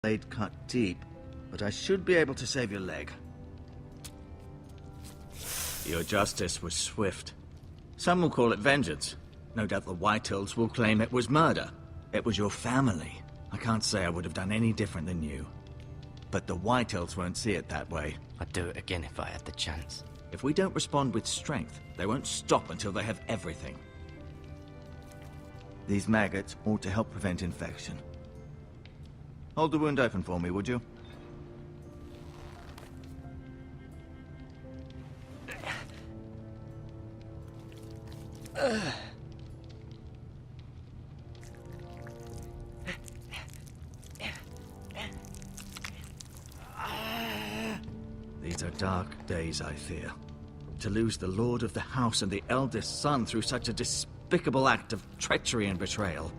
blade cut deep, but I should be able to save your leg. Your justice was swift. Some will call it vengeance. No doubt the Whitehills will claim it was murder. It was your family. I can't say I would have done any different than you. But the Whitehills won't see it that way. I'd do it again if I had the chance. If we don't respond with strength, they won't stop until they have everything. These maggots ought to help prevent infection. Hold the wound open for me, would you? These are dark days, I fear. To lose the lord of the house and the eldest son through such a despicable act of treachery and betrayal.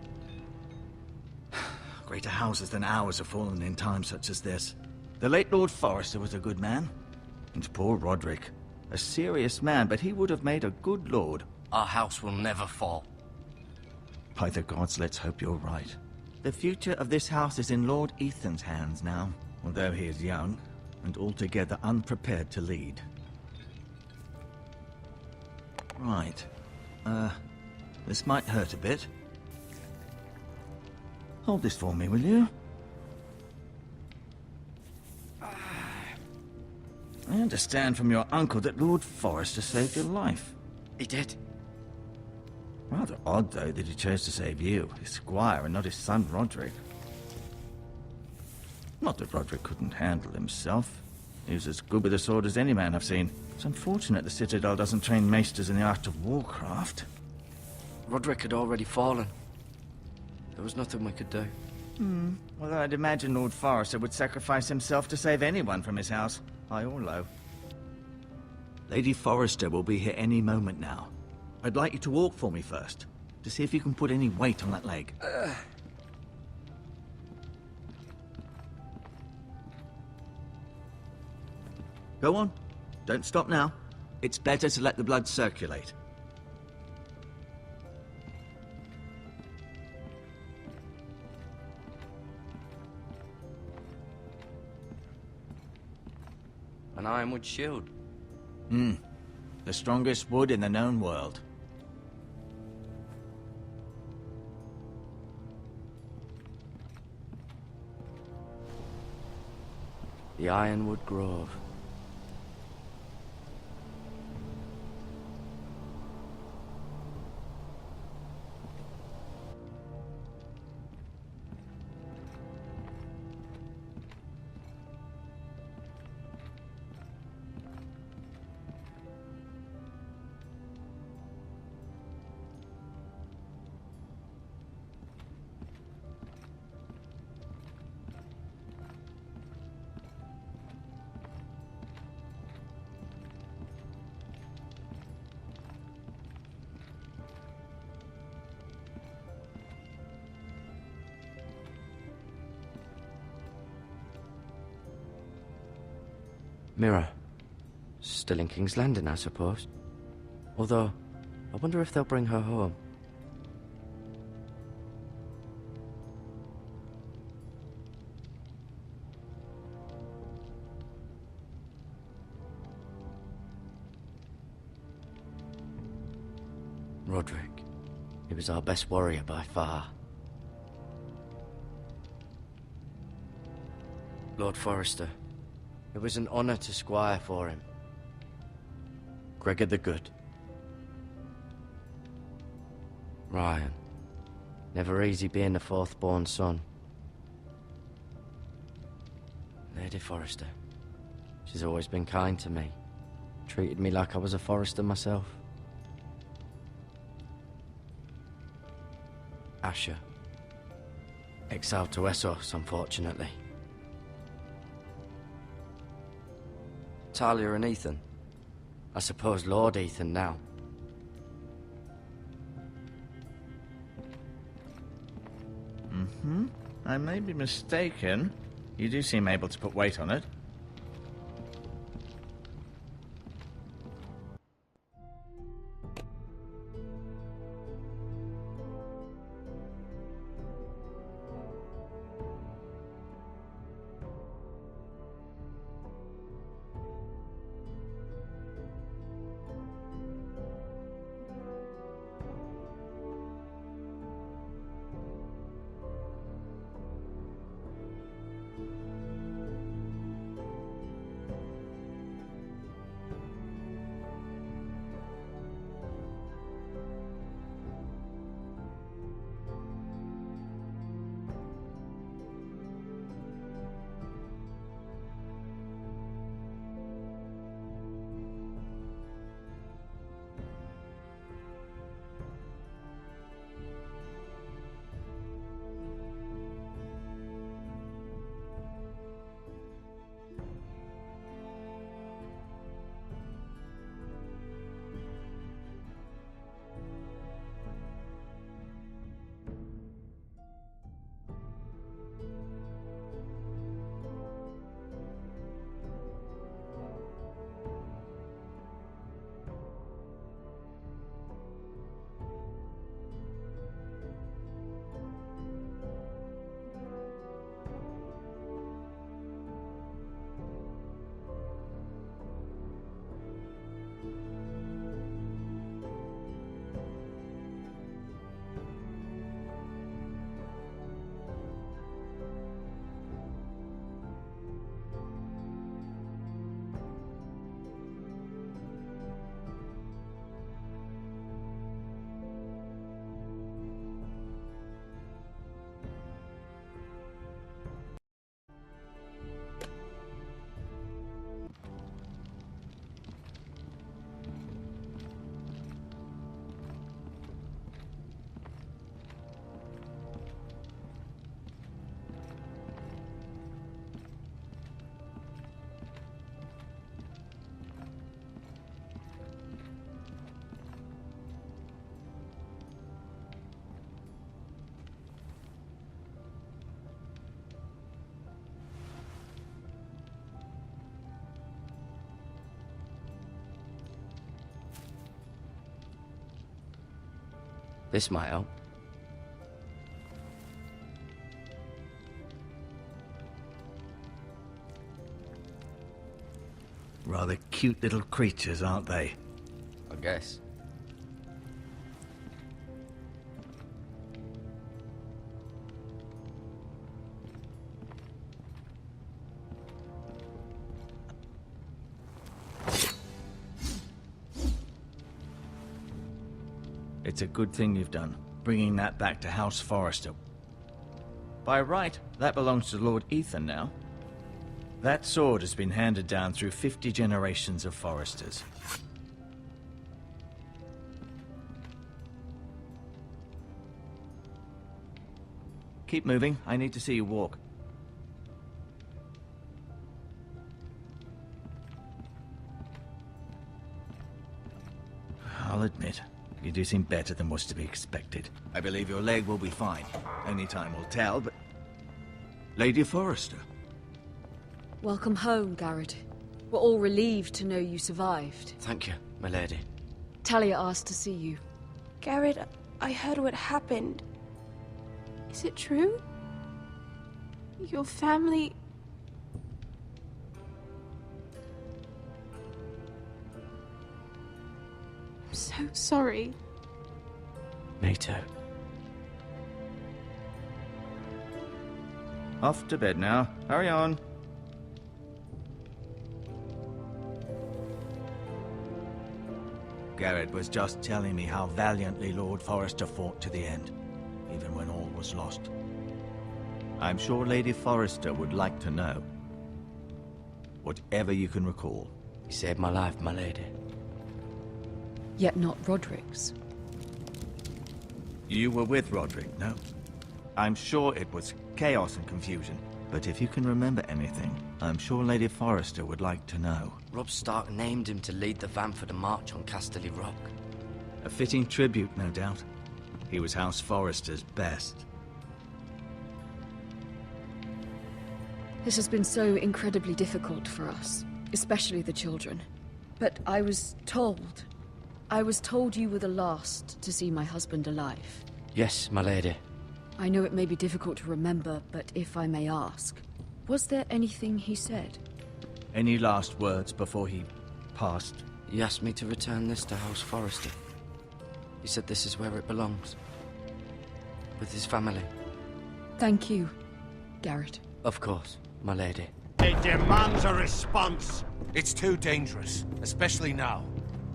Greater houses than ours have fallen in times such as this. The late Lord Forrester was a good man. And poor Roderick. A serious man, but he would have made a good lord. Our house will never fall. By the gods, let's hope you're right. The future of this house is in Lord Ethan's hands now, although he is young and altogether unprepared to lead. Right. This might hurt a bit. Hold this for me, will you? I understand from your uncle that Lord Forrester saved your life. He did. Rather odd, though, that he chose to save you, his squire, and not his son Roderick. Not that Roderick couldn't handle himself. He was as good with a sword as any man I've seen. It's unfortunate the Citadel doesn't train maesters in the art of warcraft. Roderick had already fallen. There was nothing we could do. Well, I'd imagine Lord Forrester would sacrifice himself to save anyone from his house, high or low. Lady Forrester will be here any moment now. I'd like you to walk for me first, to see if you can put any weight on that leg. Go on. Don't stop now. It's better to let the blood circulate. An ironwood shield. The strongest wood in the known world. The Ironwood Grove. Mirror. Still in King's Landing, I suppose. Although, I wonder if they'll bring her home. Roderick. He was our best warrior by far. Lord Forrester. It was an honor to squire for him. Gregor the Good. Ryan. Never easy being the fourth-born son. Lady Forrester. She's always been kind to me. Treated me like I was a Forrester myself. Asher. Exiled to Essos, unfortunately. Talia and Ethan. I suppose Lord Ethan now. I may be mistaken. You do seem able to put weight on it. This might help. Rather cute little creatures, aren't they? I guess. It's a good thing you've done, bringing that back to House Forrester. By right, that belongs to Lord Ethan now. That sword has been handed down through 50 generations of Forresters. Keep moving. I need to see you walk. I'll admit, you do seem better than was to be expected. I believe your leg will be fine. Only time will tell, but... Lady Forrester. Welcome home, Garrett. We're all relieved to know you survived. Thank you, my lady. Talia asked to see you. Garrett, I heard what happened. Is it true? Your family... I'm so sorry. Me too. Off to bed now. Hurry on. Garrett was just telling me how valiantly Lord Forrester fought to the end, even when all was lost. I'm sure Lady Forrester would like to know. Whatever you can recall. You saved my life, my lady. Yet not Roderick's. You were with Roderick, no? I'm sure it was chaos and confusion, but if you can remember anything, I'm sure Lady Forrester would like to know. Robb Stark named him to lead the van for the march on Casterly Rock. A fitting tribute, no doubt. He was House Forrester's best. This has been so incredibly difficult for us, especially the children. But I was told you were the last to see my husband alive. Yes, my lady. I know it may be difficult to remember, but if I may ask, was there anything he said? Any last words before he passed? He asked me to return this to House Forrester. He said this is where it belongs. With his family. Thank you, Garrett. Of course, my lady. It demands a response. It's too dangerous, especially now.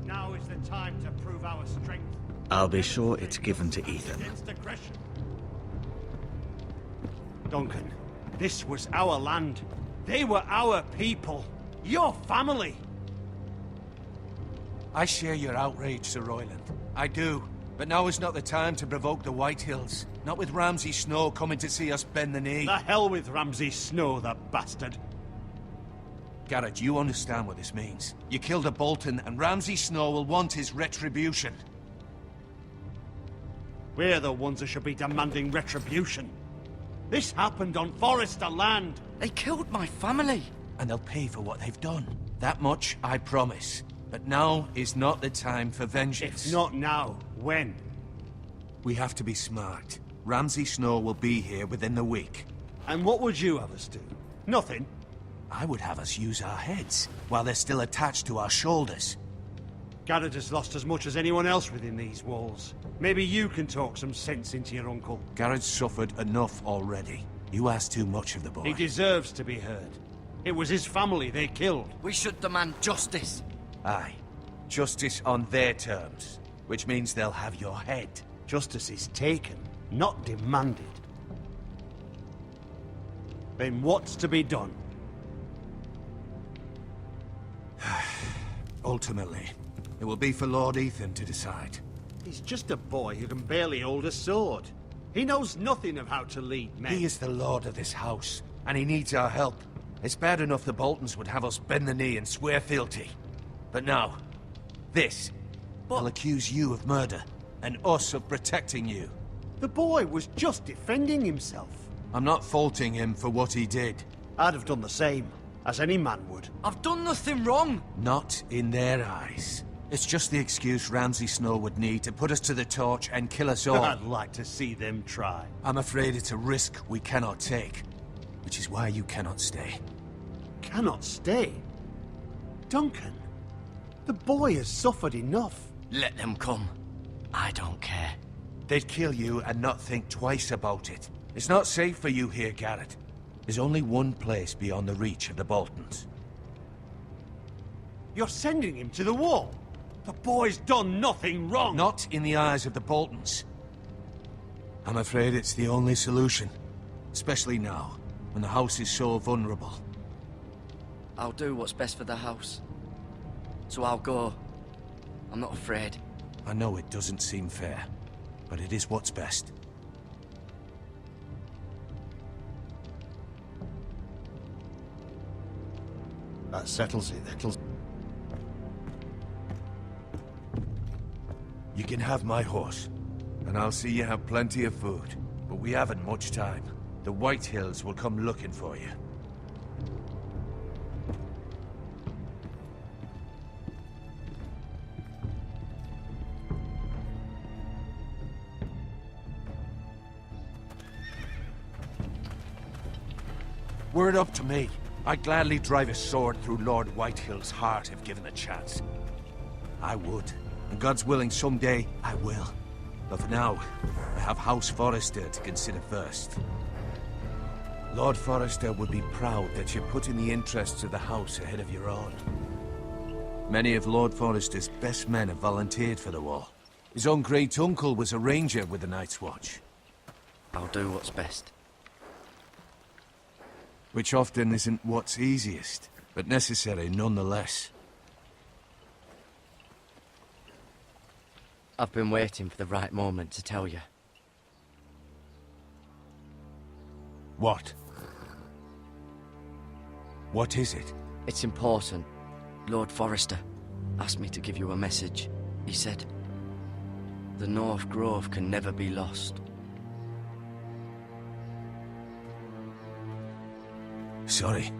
Now is the time to prove our strength. I'll be sure it's given to Ethan. Against aggression. Duncan, this was our land. They were our people. Your family. I share your outrage, Sir Royland. I do. But now is not the time to provoke the Whitehills. Not with Ramsay Snow coming to see us bend the knee. The hell with Ramsay Snow, the bastard. Garrett, you understand what this means. You killed a Bolton, and Ramsay Snow will want his retribution. We're the ones that should be demanding retribution. This happened on Forrester land. They killed my family! And they'll pay for what they've done. That much, I promise. But now is not the time for vengeance. If not now, when? We have to be smart. Ramsay Snow will be here within the week. And what would you have us do? Nothing. I would have us use our heads, while they're still attached to our shoulders. Garrett has lost as much as anyone else within these walls. Maybe you can talk some sense into your uncle. Garrett's suffered enough already. You ask too much of the boy. He deserves to be heard. It was his family they killed. We should demand justice. Aye. Justice on their terms. Which means they'll have your head. Justice is taken, not demanded. Then what's to be done? Ultimately, it will be for Lord Ethan to decide. He's just a boy who can barely hold a sword. He knows nothing of how to lead men. He is the lord of this house, and he needs our help. It's bad enough the Boltons would have us bend the knee and swear fealty. But now, this. I'll accuse you of murder, and us of protecting you. The boy was just defending himself. I'm not faulting him for what he did. I'd have done the same, as any man would. I've done nothing wrong! Not in their eyes. It's just the excuse Ramsay Snow would need to put us to the torch and kill us all. I'd like to see them try. I'm afraid it's a risk we cannot take, which is why you cannot stay. Cannot stay? Duncan, the boy has suffered enough. Let them come. I don't care. They'd kill you and not think twice about it. It's not safe for you here, Garrett. There's only one place beyond the reach of the Boltons. You're sending him to the wall? The boy's done nothing wrong! Not in the eyes of the Boltons. I'm afraid it's the only solution. Especially now, when the house is so vulnerable. I'll do what's best for the house. So I'll go. I'm not afraid. I know it doesn't seem fair, but it is what's best. That settles it. You can have my horse, and I'll see you have plenty of food. But we haven't much time. The White Hills will come looking for you. Were it up to me, I'd gladly drive a sword through Lord Whitehill's heart if given a chance. I would. And God's willing, someday I will. But for now, I have House Forrester to consider first. Lord Forrester would be proud that you're putting the interests of the house ahead of your own. Many of Lord Forrester's best men have volunteered for the war. His own great-uncle was a ranger with the Night's Watch. I'll do what's best. Which often isn't what's easiest, but necessary nonetheless. I've been waiting for the right moment to tell you. What? What is it? It's important. Lord Forrester asked me to give you a message. He said, the North Grove can never be lost. Sorry.